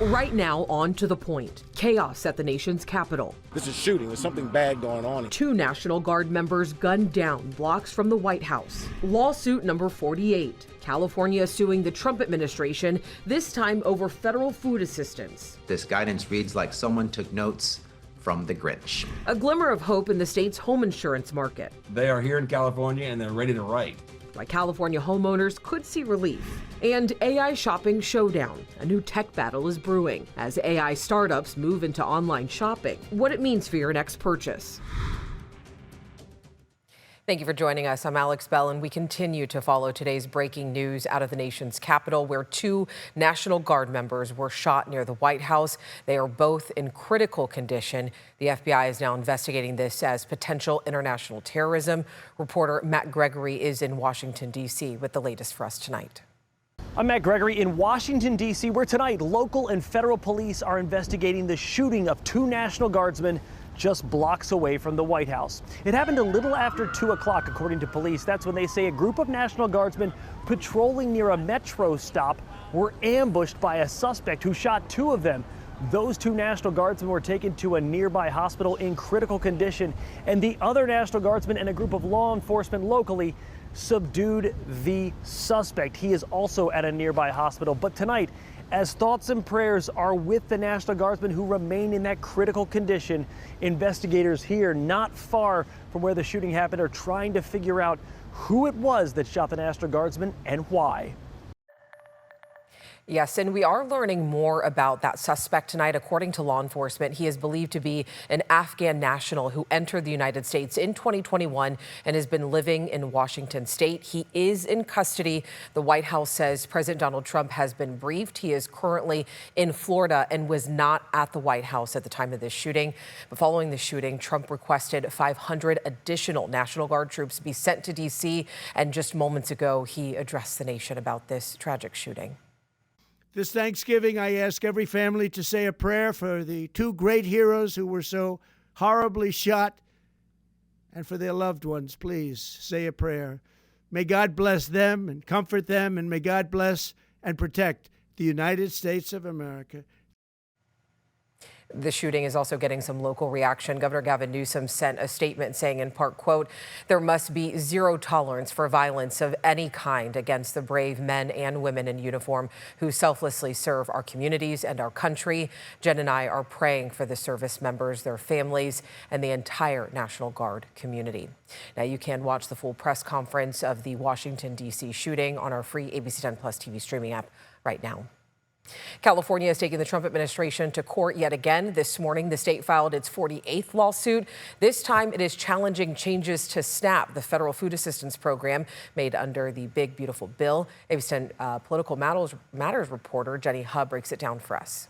Right now, on to the point. Chaos at the nation's capital. This is shooting. There's something bad going on. 2 National Guard members gunned down blocks from the White House. Lawsuit number 48. California suing the Trump administration, this time over federal food assistance. This guidance reads like someone took notes from the Grinch. A glimmer of hope in the state's home insurance market. They are here in California and they're ready to write. Why California homeowners could see relief. And AI shopping showdown. A new tech battle is brewing as AI startups move into online shopping. What it means for your next purchase. Thank you for joining us. I'm Alex Bell, and we continue to follow today's breaking news out of the nation's capital, where 2 National Guard members were shot near the White House. They are both in critical condition. The FBI is now investigating this as potential international terrorism. Reporter Matt Gregory is in Washington, D.C. with the latest for us tonight. I'm Matt Gregory in Washington, D.C., where tonight local and federal police are investigating the shooting of 2 National Guardsmen just blocks away from the White House. It happened a little after 2 o'clock, according to police. That's when they say a group of National Guardsmen patrolling near a metro stop were ambushed by a suspect who shot 2 of them. Those 2 National Guardsmen were taken to a nearby hospital in critical condition, and the other National Guardsmen and a group of law enforcement locally subdued the suspect. He is also at a nearby hospital. But tonight, as thoughts and prayers are with the National Guardsmen who remain in that critical condition, investigators here not far from where the shooting happened are trying to figure out who it was that shot the National Guardsmen and why. Yes, and we are learning more about that suspect tonight. According to law enforcement, he is believed to be an Afghan national who entered the United States in 2021 and has been living in Washington state. He is in custody. The White House says President Donald Trump has been briefed. He is currently in Florida and was not at the White House at the time of this shooting. But following the shooting, Trump requested 500 additional National Guard troops be sent to D.C. And just moments ago, he addressed the nation about this tragic shooting. This Thanksgiving, I ask every family to say a prayer for the 2 great heroes who were so horribly shot, and for their loved ones. Please say a prayer. May God bless them and comfort them, and may God bless and protect the United States of America. The shooting is also getting some local reaction. Governor Gavin Newsom sent a statement saying, in part, quote, "There must be zero tolerance for violence of any kind against the brave men and women in uniform who selflessly serve our communities and our country. Jen and I are praying for the service members, their families, and the entire National Guard community." Now, you can watch the full press conference of the Washington, D.C. shooting on our free ABC 10 Plus TV streaming app right now. California is taking the Trump administration to court yet again. This morning, the state filed its 48th lawsuit. This time, it is challenging changes to SNAP, the federal food assistance program made under the Big Beautiful Bill. ABC 10 Political Matters reporter Jenny Hubb breaks it down for us.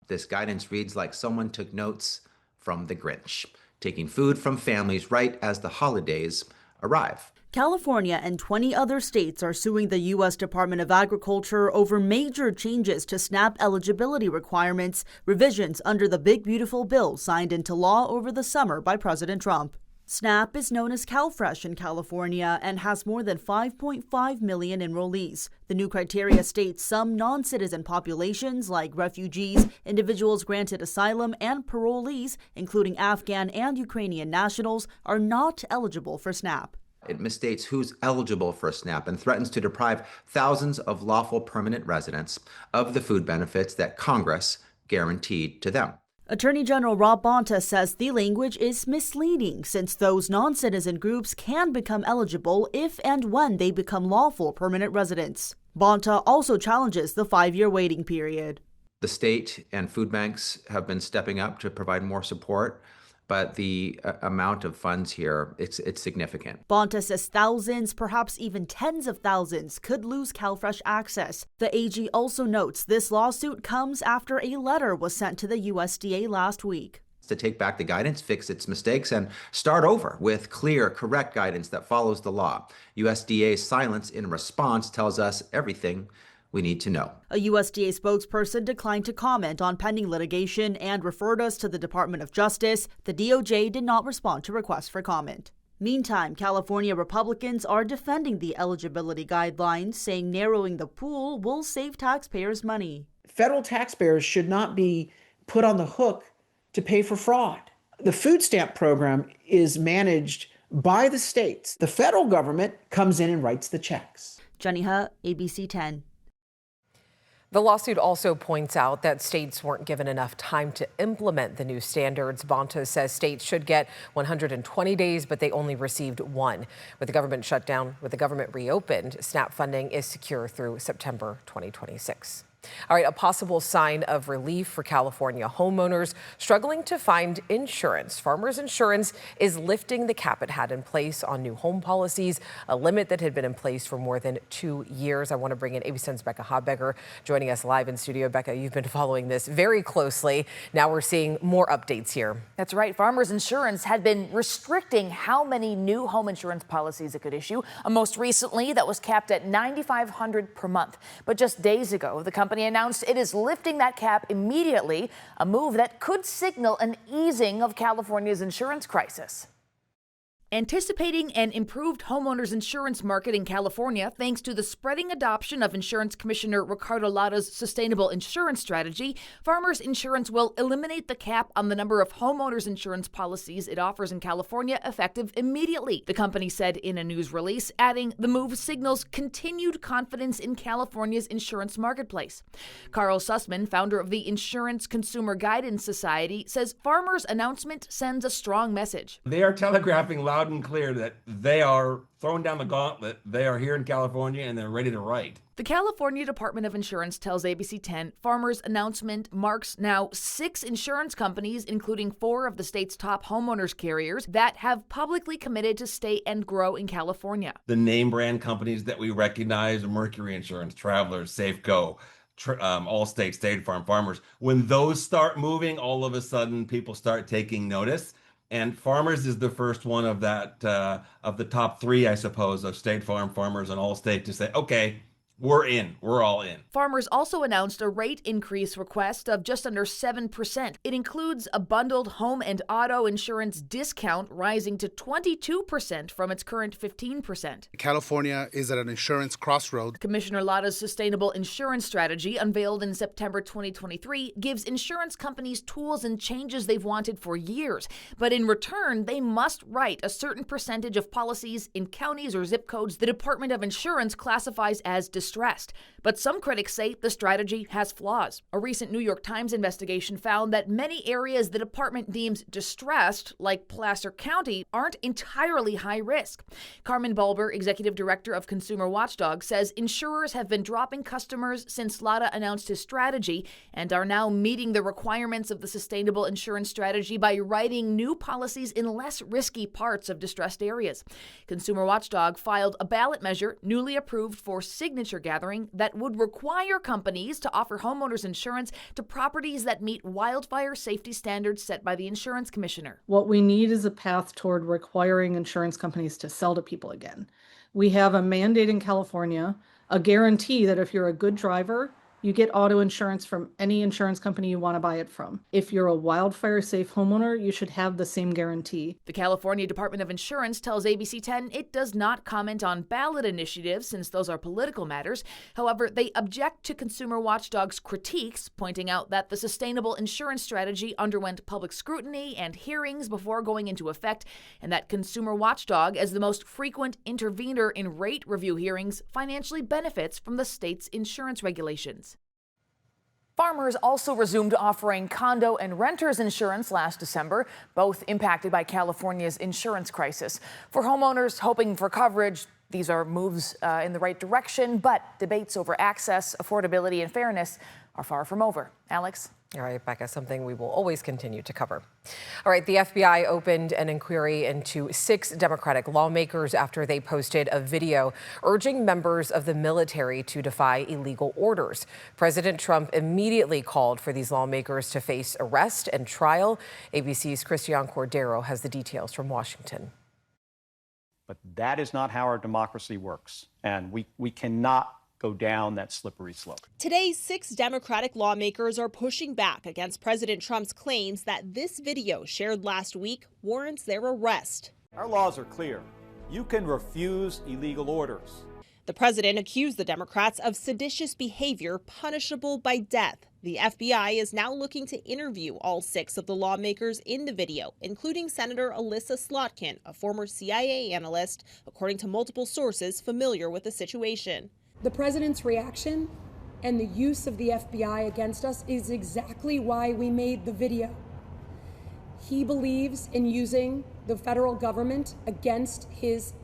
This guidance reads like someone took notes from the Grinch, taking food from families right as the holidays arrive. California and 20 other states are suing the U.S. Department of Agriculture over major changes to SNAP eligibility requirements, revisions under the Big Beautiful Bill signed into law over the summer by President Trump. SNAP is known as CalFresh in California and has more than 5.5 million enrollees. The new criteria states some non-citizen populations like refugees, individuals granted asylum, and parolees, including Afghan and Ukrainian nationals, are not eligible for SNAP. It misstates who's eligible for SNAP and threatens to deprive thousands of lawful permanent residents of the food benefits that Congress guaranteed to them. Attorney General Rob Bonta says the language is misleading since those non-citizen groups can become eligible if and when they become lawful permanent residents. Bonta also challenges the 5-year waiting period. The state and food banks have been stepping up to provide more support, but the amount of funds here, it's significant. Bonta says thousands, perhaps even tens of thousands, could lose CalFresh access. The AG also notes this lawsuit comes after a letter was sent to the USDA last week. To take back the guidance, fix its mistakes, and start over with clear, correct guidance that follows the law. USDA's silence in response tells us everything we need to know. A USDA spokesperson declined to comment on pending litigation and referred us to the Department of Justice. The DOJ did not respond to requests for comment. Meantime, California Republicans are defending the eligibility guidelines, saying narrowing the pool will save taxpayers money. Federal taxpayers should not be put on the hook to pay for fraud. The food stamp program is managed by the states. The federal government comes in and writes the checks. Jenny Huh, ABC 10. The lawsuit also points out that states weren't given enough time to implement the new standards. Bonta says states should get 120 days, but they only received one. With the government shut down, with the government reopened, SNAP funding is secure through September 2026. All right, a possible sign of relief for California homeowners struggling to find insurance. Farmers Insurance is lifting the cap it had in place on new home policies, a limit that had been in place for more than 2 years. I want to bring in ABC 10's Becca Habegger joining us live in studio. Becca, you've been following this very closely. Now we're seeing more updates here. That's right. Farmers Insurance had been restricting how many new home insurance policies it could issue. Most recently, that was capped at $9,500 per month. But just days ago, the company announced it is lifting that cap immediately, a move that could signal an easing of California's insurance crisis. Anticipating an improved homeowners insurance market in California thanks to the spreading adoption of Insurance Commissioner Ricardo Lada's sustainable insurance strategy, Farmers Insurance will eliminate the cap on the number of homeowners insurance policies it offers in California effective immediately, the company said in a news release, adding the move signals continued confidence in California's insurance marketplace. Carl Sussman, founder of the Insurance Consumer Guidance Society, says Farmers' announcement sends a strong message. They are telegraphing loud and clear that they are throwing down the gauntlet. They are here in California and they're ready to write. The California Department of Insurance tells ABC 10 Farmers' announcement marks now 6 insurance companies, including 4 of the state's top homeowners carriers, that have publicly committed to stay and grow in California. The name brand companies that we recognize are Mercury Insurance, Travelers, Safeco, Allstate, State Farm, Farmers. When those start moving, all of a sudden people start taking notice. And Farmers is the first one of that, of the top 3, I suppose, of State Farm, Farmers, and Allstate to say, okay, we're in. We're all in. Farmers also announced a rate increase request of just under 7%. It includes a bundled home and auto insurance discount rising to 22% from its current 15%. California is at an insurance crossroad. Commissioner Lada's sustainable insurance strategy, unveiled in September 2023, gives insurance companies tools and changes they've wanted for years. But in return, they must write a certain percentage of policies in counties or zip codes the Department of Insurance classifies as distressed. But some critics say the strategy has flaws. A recent New York Times investigation found that many areas the department deems distressed, like Placer County, aren't entirely high risk. Carmen Bulber, executive director of Consumer Watchdog, says insurers have been dropping customers since Lada announced his strategy and are now meeting the requirements of the sustainable insurance strategy by writing new policies in less risky parts of distressed areas. Consumer Watchdog filed a ballot measure newly approved for signature gathering that would require companies to offer homeowners insurance to properties that meet wildfire safety standards set by the insurance commissioner. What we need is a path toward requiring insurance companies to sell to people again. We have a mandate in California, a guarantee that if you're a good driver, you get auto insurance from any insurance company you want to buy it from. If you're a wildfire-safe homeowner, you should have the same guarantee. The California Department of Insurance tells ABC 10 it does not comment on ballot initiatives since those are political matters. However, they object to Consumer Watchdog's critiques, pointing out that the sustainable insurance strategy underwent public scrutiny and hearings before going into effect, and that Consumer Watchdog, as the most frequent intervener in rate review hearings, financially benefits from the state's insurance regulations. Farmers also resumed offering condo and renters insurance last December, both impacted by California's insurance crisis. For homeowners hoping for coverage, these are moves in the right direction, but debates over access, affordability, and fairness are far from over. Alex? All right, Becca, something we will always continue to cover. All right, the FBI opened an inquiry into 6 Democratic lawmakers after they posted a video urging members of the military to defy illegal orders. President Trump immediately called for these lawmakers to face arrest and trial. ABC's Christian Cordero has the details from Washington. But that is not how our democracy works, and we cannot go down that slippery slope. Today, 6 Democratic lawmakers are pushing back against President Trump's claims that this video shared last week warrants their arrest. Our laws are clear. You can refuse illegal orders. The president accused the Democrats of seditious behavior punishable by death. The FBI is now looking to interview all 6 of the lawmakers in the video, including Senator Alyssa Slotkin, a former CIA analyst, according to multiple sources familiar with the situation. The president's reaction and the use of the FBI against us is exactly why we made the video. He believes in using the federal government against his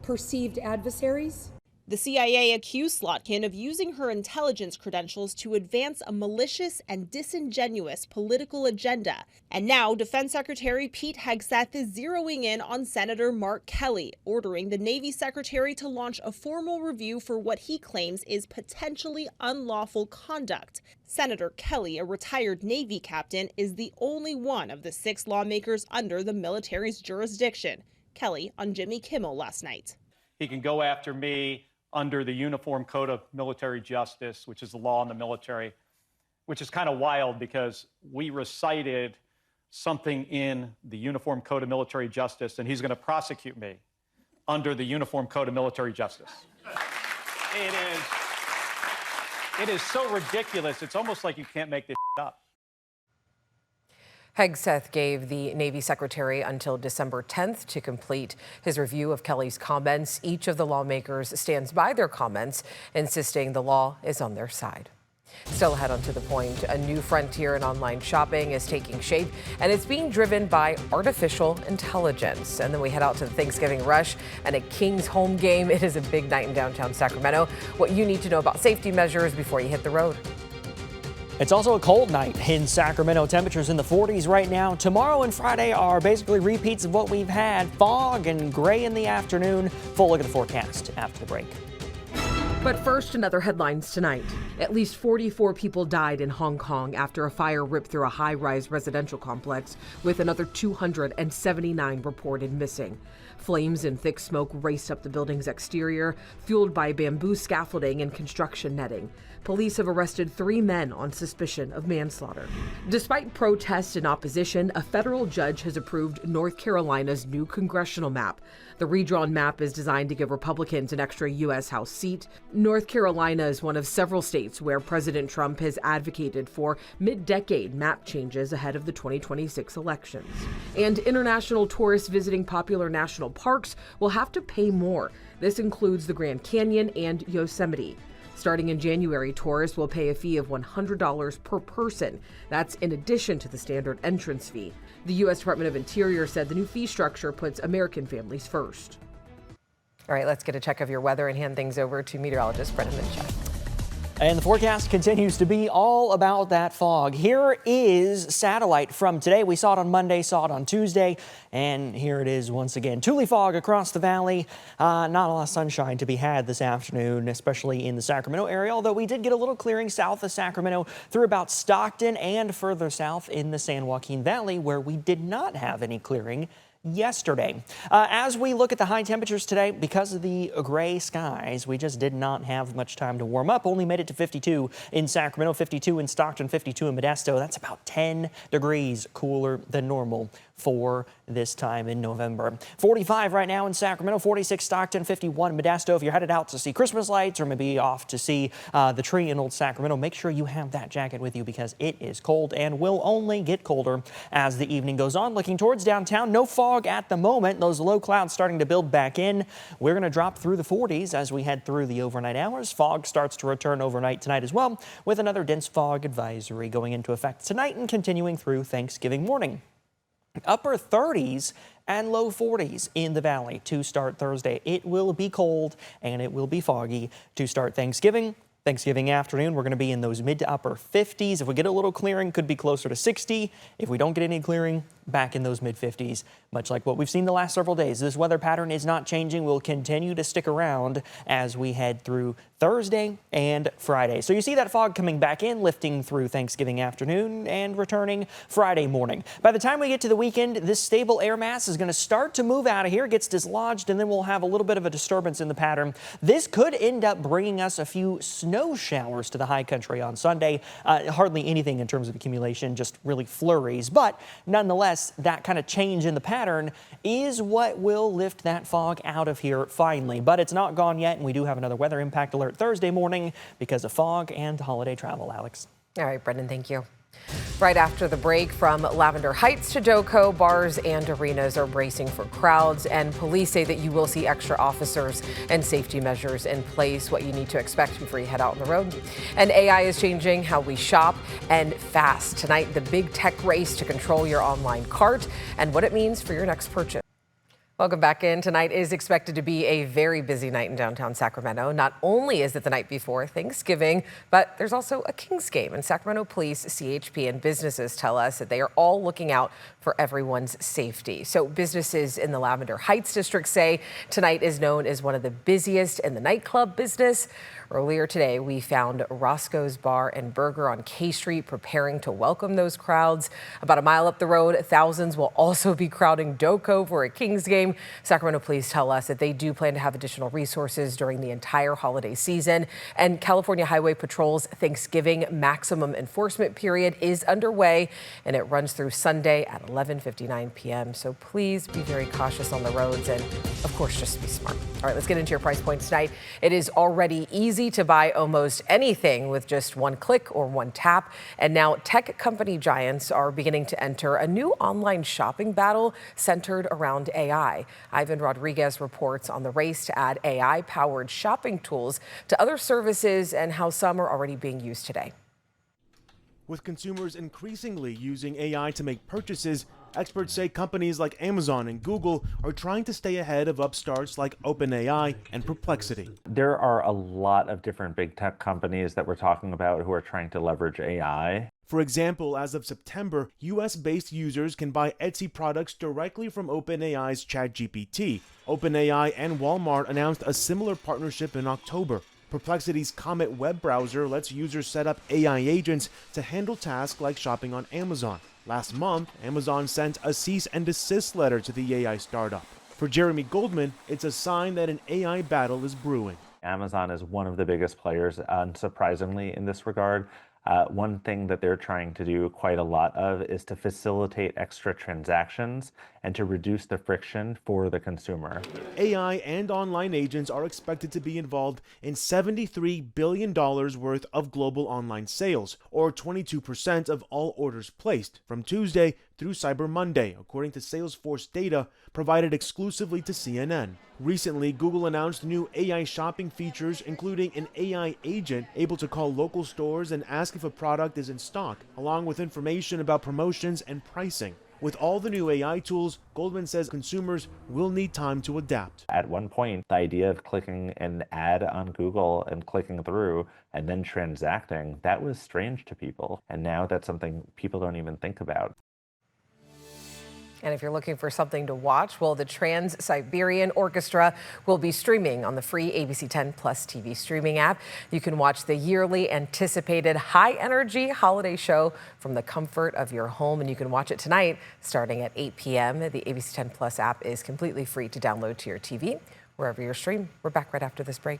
perceived adversaries. The CIA accused Slotkin of using her intelligence credentials to advance a malicious and disingenuous political agenda. And now Defense Secretary Pete Hegseth is zeroing in on Senator Mark Kelly, ordering the Navy Secretary to launch a formal review for what he claims is potentially unlawful conduct. Senator Kelly, a retired Navy captain, is the only one of the 6 lawmakers under the military's jurisdiction. Kelly on Jimmy Kimmel last night. He can go after me under the Uniform Code of Military Justice, which is the law in the military, which is kind of wild because we recited something in the Uniform Code of Military Justice, and he's going to prosecute me under the Uniform Code of Military Justice. It is so ridiculous. It's almost like you can't make this up. Hegseth gave the Navy Secretary until December 10th to complete his review of Kelly's comments. Each of the lawmakers stands by their comments, insisting the law is on their side. Still ahead on To the Point, a new frontier in online shopping is taking shape, and it's being driven by artificial intelligence. And then we head out to the Thanksgiving rush and a Kings home game. It is a big night in downtown Sacramento. What you need to know about safety measures before you hit the road. It's also a cold night in Sacramento. Temperatures in the 40s right now. Tomorrow and Friday are basically repeats of what we've had. Fog and gray in the afternoon. Full look at the forecast after the break. But first, another headlines tonight. At least 44 people died in Hong Kong after a fire ripped through a high-rise residential complex, with another 279 reported missing. Flames and thick smoke raced up the building's exterior, fueled by bamboo scaffolding and construction netting. Police have arrested 3 men on suspicion of manslaughter. Despite protests and opposition, a federal judge has approved North Carolina's new congressional map. The redrawn map is designed to give Republicans an extra U.S. House seat. North Carolina is one of several states where President Trump has advocated for mid-decade map changes ahead of the 2026 elections. And international tourists visiting popular national parks will have to pay more. This includes the Grand Canyon and Yosemite. Starting in January, tourists will pay a fee of $100 per person. That's in addition to the standard entrance fee. The U.S. Department of Interior said the new fee structure puts American families first. All right, let's get a check of your weather and hand things over to meteorologist Brennan Minchuk. And the forecast continues to be all about that fog. Here is satellite from today. We saw it on Monday, saw it on Tuesday, and here it is once again. Tule fog across the valley. Not a lot of sunshine to be had this afternoon, especially in the Sacramento area, although we did get a little clearing south of Sacramento through about Stockton and further south in the San Joaquin Valley, where we did not have any clearing yesterday. As we look at the high temperatures today, because of the gray skies, we just did not have much time to warm up. Only made it to 52 in Sacramento, 52 in Stockton, 52 in Modesto. That's about 10 degrees cooler than normal for this time in November. 45 right now in Sacramento, 46 Stockton, 51 Modesto. If you're headed out to see Christmas lights or maybe off to see the tree in Old Sacramento, make sure you have that jacket with you because it is cold and will only get colder as the evening goes on. Looking towards downtown, no fog at the moment. Those low clouds starting to build back in. We're going to drop through the 40s as we head through the overnight hours. Fog starts to return overnight tonight as well, with another dense fog advisory going into effect tonight and continuing through Thanksgiving morning. Upper 30s and low 40s in the valley to start Thursday. It will be cold and it will be foggy to start Thanksgiving. Thanksgiving afternoon, we're going to be in those mid to upper 50s. If we get a little clearing, could be closer to 60. If we don't get any clearing, back in those mid 50s, much like what we've seen the last several days. This weather pattern is not changing. Will continue to stick around as we head through Thursday and Friday. So you see that fog coming back in, lifting through Thanksgiving afternoon and returning Friday morning. By the time we get to the weekend, this stable air mass is going to start to move out of here, gets dislodged, and then we'll have a little bit of a disturbance in the pattern. This could end up bringing us a few snow showers to the high country on Sunday. Hardly anything in terms of accumulation, just really flurries, but nonetheless, nonetheless, that kind of change in the pattern is what will lift that fog out of here finally. But it's not gone yet, and we do have another weather impact alert Thursday morning because of fog and holiday travel, Alex. All right, Brendan, thank you. Right after the break, from Lavender Heights to Joco, bars and arenas are bracing for crowds, and police say that you will see extra officers and safety measures in place, what you need to expect before you head out on the road. And AI is changing how we shop, and fast. Tonight, the big tech race to control your online cart and what it means for your next purchase. Welcome back in. Tonight is expected to be a very busy night in downtown Sacramento. Not only is it the night before Thanksgiving, but there's also a Kings game. And Sacramento police, CHP, and businesses tell us that they are all looking out for everyone's safety. So businesses in the Lavender Heights district say tonight is known as one of the busiest in the nightclub business. Earlier today, we found Roscoe's Bar and Burger on K Street preparing to welcome those crowds. About a mile up the road, thousands will also be crowding Joco for a Kings game. Sacramento police tell us that they do plan to have additional resources during the entire holiday season. And California Highway Patrol's Thanksgiving maximum enforcement period is underway, and it runs through Sunday at 11:59 p.m. So please be very cautious on the roads and, of course, just be smart. All right, let's get into your price points tonight. It is already easy to buy almost anything with just one click or one tap. And now tech company giants are beginning to enter a new online shopping battle centered around AI. Ivan Rodriguez reports on the race to add AI-powered shopping tools to other services and how some are already being used today. With consumers increasingly using AI to make purchases, experts say companies like Amazon and Google are trying to stay ahead of upstarts like OpenAI and Perplexity. There are a lot of different big tech companies that we're talking about who are trying to leverage AI. For example, as of September, US-based users can buy Etsy products directly from OpenAI's ChatGPT. OpenAI and Walmart announced a similar partnership in October. Perplexity's Comet web browser lets users set up AI agents to handle tasks like shopping on Amazon. Last month, Amazon sent a cease and desist letter to the AI startup. For Jeremy Goldman, it's a sign that an AI battle is brewing. Amazon is one of the biggest players, unsurprisingly, in this regard. One thing that they're trying to do quite a lot of is to facilitate extra transactions and to reduce the friction for the consumer. AI and online agents are expected to be involved in $73 billion worth of global online sales, or 22% of all orders placed, from Tuesday through Cyber Monday, according to Salesforce data provided exclusively to CNN. Recently, Google announced new AI shopping features, including an AI agent able to call local stores and ask if a product is in stock, along with information about promotions and pricing. With all the new AI tools, Goldman says consumers will need time to adapt. At one point, the idea of clicking an ad on Google and clicking through and then transacting, that was strange to people. And now that's something people don't even think about. And if you're looking for something to watch, well, the Trans-Siberian Orchestra will be streaming on the free ABC 10 Plus TV streaming app. You can watch the yearly anticipated high-energy holiday show from the comfort of your home, and you can watch it tonight starting at 8 p.m. The ABC 10 Plus app is completely free to download to your TV, wherever you're streamed. We're back right after this break.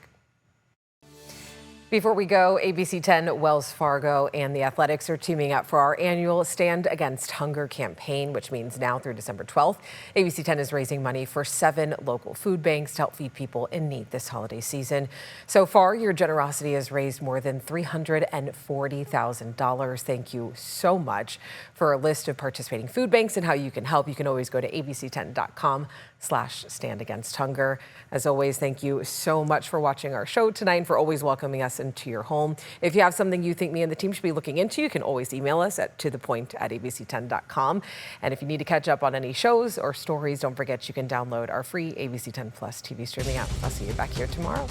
Before we go, ABC 10, Wells Fargo, and the Athletics are teaming up for our annual Stand Against Hunger campaign, which means now through December 12th, ABC 10 is raising money for 7 local food banks to help feed people in need this holiday season. So far, your generosity has raised more than $340,000. Thank you so much. For a list of participating food banks and how you can help, you can always go to abc10.com/standagainsthunger. As always, thank you so much for watching our show tonight and for always welcoming us into your home. If you have something you think me and the team should be looking into, you can always email us at tothepoint@abc10.com. And if you need to catch up on any shows or stories, don't forget you can download our free ABC 10 Plus TV streaming app. I'll see you back here tomorrow.